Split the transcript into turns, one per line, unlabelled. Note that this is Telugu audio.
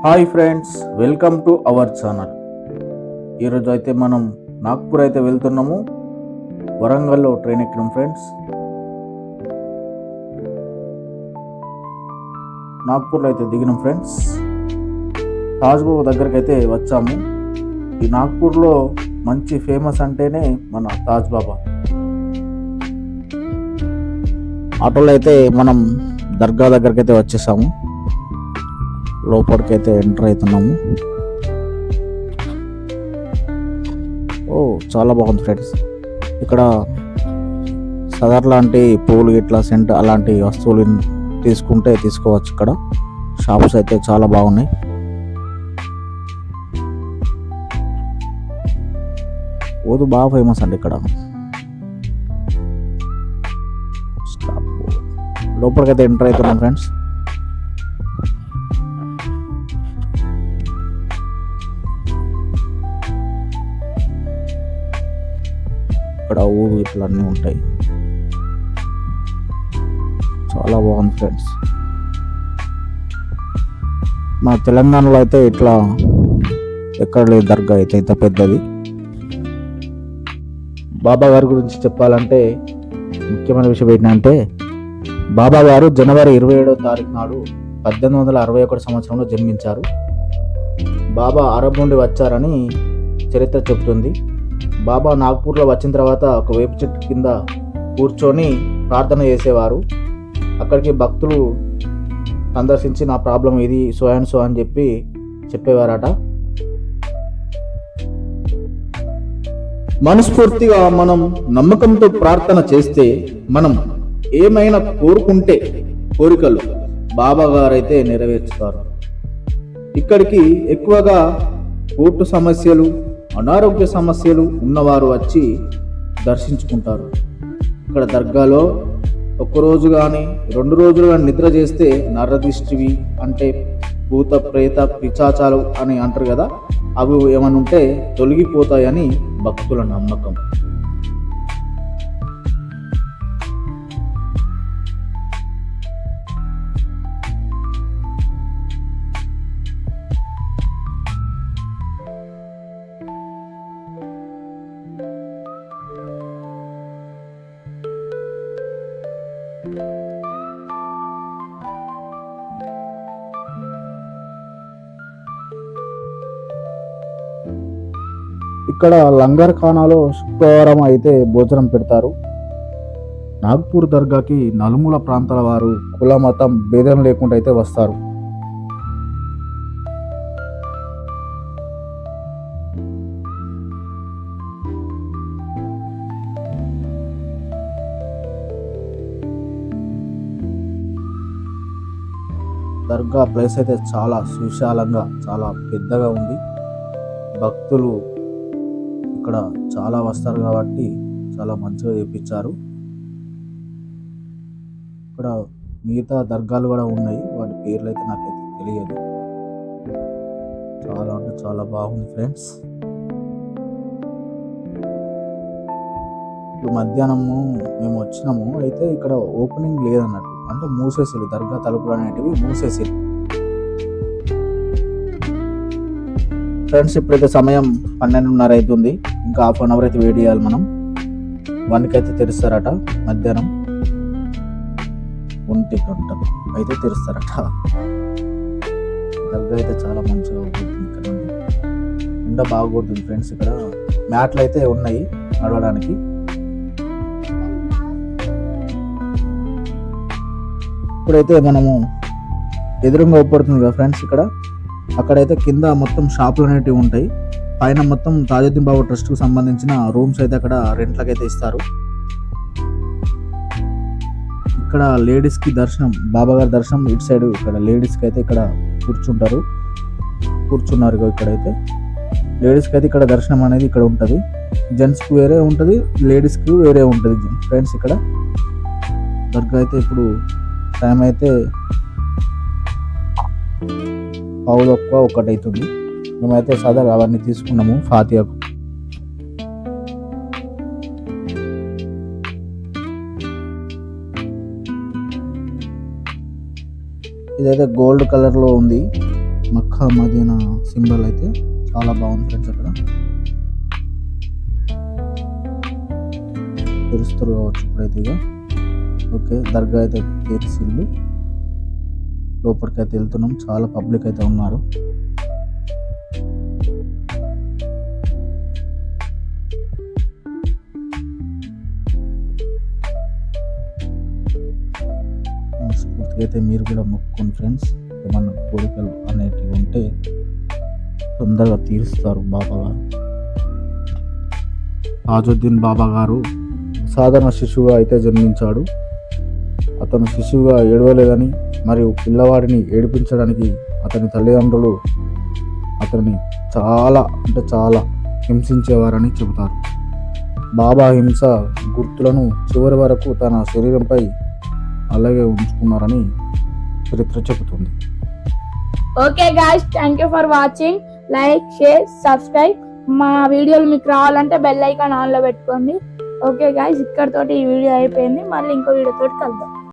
Hi friends, welcome to our channel. ఈరోజు అయితే మనం నాగ్పూర్ అయితే వెళ్తున్నాము. వరంగల్లో ట్రైన్ ఎక్కినాం ఫ్రెండ్స్. నాగ్పూర్లో అయితే దిగినాం ఫ్రెండ్స్. తాజ్బాబా దగ్గరికి అయితే వచ్చాము. ఈ నాగ్పూర్లో మంచి ఫేమస్ అంటేనే మన తాజ్బాబా. ఆటోలో అయితే మనం దర్గా దగ్గరికి అయితే వచ్చేసాము. లోపలికి అయితే ఎంటర్ అవుతున్నాము. చాలా బాగుంది ఫ్రెండ్స్. ఇక్కడ సదర్ లాంటి పూలు ఇట్లా సెంట్ అలాంటి వస్తువులు తీసుకుంటే తీసుకోవచ్చు. ఇక్కడ షాప్స్ అయితే చాలా బాగున్నాయి. ఓదు బాగా ఫేమస్ అండి ఇక్కడ. లోపలికైతే ఎంటర్ అవుతున్నాం ఫ్రెండ్స్. ఇక్కడ ఊరు ఇట్లా అన్నీ ఉంటాయి. చాలా బాగుంది ఫ్రెండ్స్. మా తెలంగాణలో అయితే ఇట్లా ఎక్కడ లేదు దర్గా అయితే ఇంత పెద్దది. బాబా గారి గురించి చెప్పాలంటే ముఖ్యమైన విషయం ఏంటంటే, బాబా గారు జనవరి 27వ తారీఖు నాడు 1861 సంవత్సరంలో జన్మించారు. బాబా అరబ్ నుండి వచ్చారని చరిత్ర చెబుతుంది. బాబా నాగ్పూర్లో వచ్చిన తర్వాత ఒక వేప చెట్టు కింద కూర్చొని ప్రార్థన చేసేవారు. అక్కడికి భక్తులు సందర్శించి నా ప్రాబ్లం ఇది సో అండ్ సో అని చెప్పేవారట. మనస్ఫూర్తిగా మనం నమ్మకంతో ప్రార్థన చేస్తే మనం ఏమైనా కోరుకుంటే కోరికలు బాబా గారైతే నెరవేర్చుతారు. ఇక్కడికి ఎక్కువగా కోర్టు సమస్యలు, అనారోగ్య సమస్యలు ఉన్నవారు వచ్చి దర్శించుకుంటారు. ఇక్కడ దర్గాలో ఒక్కరోజు కానీ 2 రోజులు కానీ నిద్ర చేస్తే నరదిష్టివి అంటే భూత ప్రేత పిచాచాలు అని అంటారు కదా, అవి ఏమన్నా ఉంటే తొలగిపోతాయని భక్తుల నమ్మకం. ఇక్కడ లంగర్ ఖానాలో శుక్రవారం అయితే భోజనం పెడతారు. నాగ్పూర్ దర్గాకి నలుమూల ప్రాంతాల వారు కుల మతం భేదం లేకుండా అయితే వస్తారు. దర్గా ప్లేస్ అయితే చాలా సువిశాలంగా చాలా పెద్దగా ఉంది. భక్తులు ఇక్కడ చాలా వస్తారు కాబట్టి చాలా మంచిగా చేపించారు. ఇక్కడ మిగతా దర్గాలు కూడా ఉన్నాయి, వాటి పేర్లు అయితే నాకైతే తెలియదు. చాలా అంటే చాలా బాగుంది ఫ్రెండ్స్. ఇప్పుడు మధ్యాహ్నము మేము వచ్చినాము, అయితే ఇక్కడ ఓపెనింగ్ లేదన్నట్టు, అంటే మూసేసిరు. దర్గా తలుపులు అనేటివి మూసేసిరు ఫ్రెండ్స్. ఇప్పుడైతే సమయం 12:30 అవుతుంది. ఇంకా ½ గంట అయితే వెయిట్ చేయాలి మనం. 1కి అయితే తెరుస్తారట. మధ్యాహ్నం 1 గంట అయితే తెరుస్తారట. దర్గా అయితే చాలా మంచిగా ఉంటుంది. ఇక్కడ నుండి ఎండ బాగా కొడుతుంది ఫ్రెండ్స్. ఇక్కడ మ్యాట్లు అయితే ఉన్నాయి నడవడానికి. ఇప్పుడైతే మనము ఎదురుగా ఊపడుతుంది కదా ఫ్రెండ్స్. అక్కడైతే కింద మొత్తం షాపులు అనేటివి ఉంటాయి. పైన మొత్తం తాజుద్దీన్ బాబా ట్రస్ట్కు సంబంధించిన రూమ్స్ అయితే అక్కడ రెంట్లకి అయితే ఇస్తారు. ఇక్కడ లేడీస్కి దర్శనం, బాబా గారి దర్శనం ఇటు సైడ్. ఇక్కడ లేడీస్కి అయితే ఇక్కడ కూర్చున్నారు. ఇక్కడైతే లేడీస్కి అయితే ఇక్కడ దర్శనం అనేది ఇక్కడ ఉంటుంది. జెంట్స్కి వేరే ఉంటుంది, లేడీస్కి వేరే ఉంటుంది ఫ్రెండ్స్. ఇక్కడ దర్గా అయితే ఇప్పుడు టైం అయితే 1:15 అవుతుంది. మేమైతే సదర్ అవన్నీ తీసుకున్నాము ఫాతియాకు. ఇదైతే గోల్డ్ కలర్లో ఉంది. మక్కా మదీనా సింబల్ అయితే చాలా బాగుంది ఫ్రెండ్స్. అక్కడ తెరుస్తారు కావచ్చు ఇప్పుడైతే. ఇక ఓకే, దర్గా అయితే తెరిసిల్లు. లోపలికి అయితే వెళ్తున్నాం. చాలా పబ్లిక్ అయితే ఉన్నారు. స్ఫూర్తిగా అయితే మీరు కూడా మొక్కుకోండి ఫ్రెండ్స్. ఏమన్నా కోరికలు అనేటివి ఉంటే తొందరగా తీరుస్తారు బాబా గారు. తాజుద్దీన్ బాబా గారు సాధారణ శిశువుగా అయితే జన్మించాడు. అతను శిశువుగా ఏడవలేదని మరియు పిల్లవాడిని ఏడిపించడానికి అతని తల్లిదండ్రులు అతన్ని చాలా హింసించేవారని చెబుతారు. బాబా హింస గుర్తులను చివరి వరకు తన శరీరంపై అలాగే ఉంచుకున్నారని చరిత్ర చెబుతుంది.
Okay guys, thank you for watching. Like, share, subscribe. మా వీడియోలు మీకు రావాలంటే బెల్ ఐకాన్ ఆన్లో పెట్టుకోండి. ఓకే గాయ్స్, ఇక్కడతోటి ఈ వీడియో అయిపోయింది. మళ్ళీ ఇంకో వీడియోతోటి కలుద్దాం.